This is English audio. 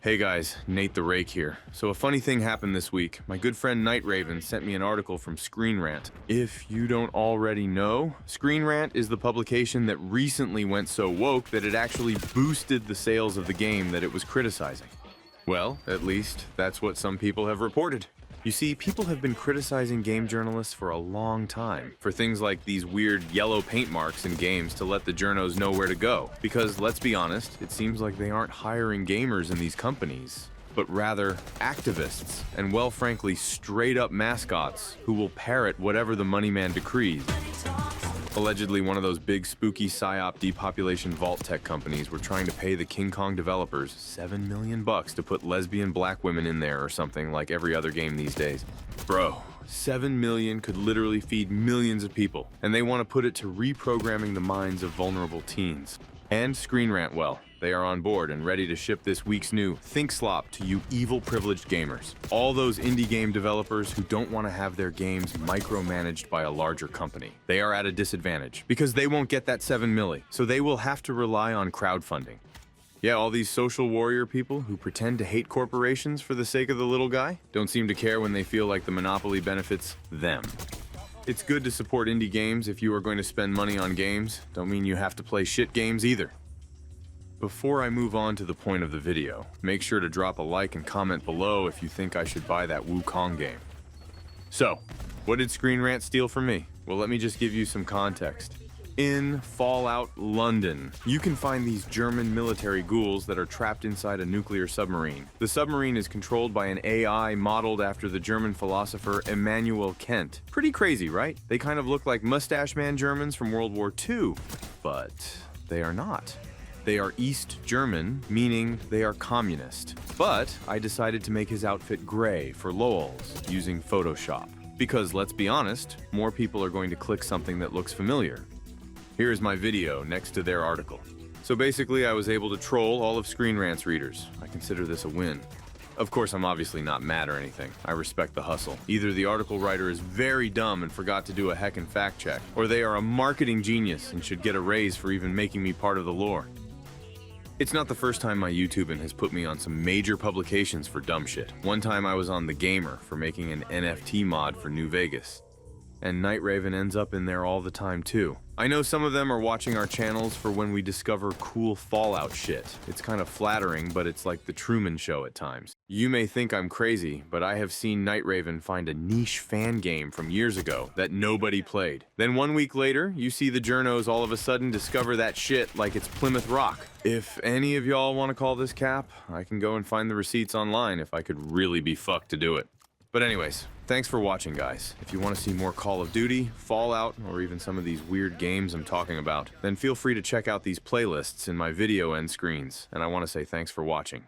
Hey guys, Nate the Rake here. So a funny thing happened this week. My good friend Night Raven sent me an article from Screenrant. If you don't already know, Screenrant is the publication that recently went so woke that it actually boosted the sales of the game that it was criticizing. Well, at least that's what some people have reported. You see, people have been criticizing game journalists for a long time for things like these weird yellow paint marks in games to let the journos know where to go. Because let's be honest, it seems like they aren't hiring gamers in these companies, but rather activists and, well, frankly, straight up mascots who will parrot whatever the money man decrees. Allegedly, one of those big spooky psyop depopulation vault tech companies were trying to pay the King Kong developers $7 million to put lesbian black women in there or something like every other game these days. Bro, $7 million could literally feed millions of people, and they want to put it to reprogramming the minds of vulnerable teens. And Screenrant, well, they are on board and ready to ship this week's new Think Slop to you evil privileged gamers. All those indie game developers who don't want to have their games micromanaged by a larger company. They are at a disadvantage because they won't get that $7 million, so they will have to rely on crowdfunding. Yeah, all these social warrior people who pretend to hate corporations for the sake of the little guy don't seem to care when they feel like the monopoly benefits them. It's good to support indie games if you are going to spend money on games. Don't mean you have to play shit games either. Before I move on to the point of the video, make sure to drop a like and comment below if you think I should buy that Wukong game. So, what did Screenrant steal from me? Well, let me just give you some context. In Fallout London, you can find these German military ghouls that are trapped inside a nuclear submarine. The submarine is controlled by an AI modeled after the German philosopher Immanuel Kant. Pretty crazy, right? They kind of look like Mustache Man Germans from World War II, but they are not. They are East German, meaning they are communist. But I decided to make his outfit gray for lulz using Photoshop. Because let's be honest, more people are going to click something that looks familiar. Here is my video next to their article. So basically, I was able to troll all of Screenrant's readers. I consider this a win. Of course, I'm obviously not mad or anything. I respect the hustle. Either the article writer is very dumb and forgot to do a heckin' fact check, or they are a marketing genius and should get a raise for even making me part of the lore. It's not the first time my YouTubing has put me on some major publications for dumb shit. One time I was on The Gamer for making an NFT mod for New Vegas. And Night Raven ends up in there all the time too. I know some of them are watching our channels for when we discover cool Fallout shit. It's kind of flattering, but it's like the Truman Show at times. You may think I'm crazy, but I have seen Night Raven find a niche fan game from years ago that nobody played. Then 1 week later, you see the journos all of a sudden discover that shit like it's Plymouth Rock. If any of y'all want to call this cap, I can go and find the receipts online if I could really be fucked to do it. But anyways, thanks for watching, guys. If you want to see more Call of Duty, Fallout, or even some of these weird games I'm talking about, then feel free to check out these playlists in my video end screens. And I want to say thanks for watching.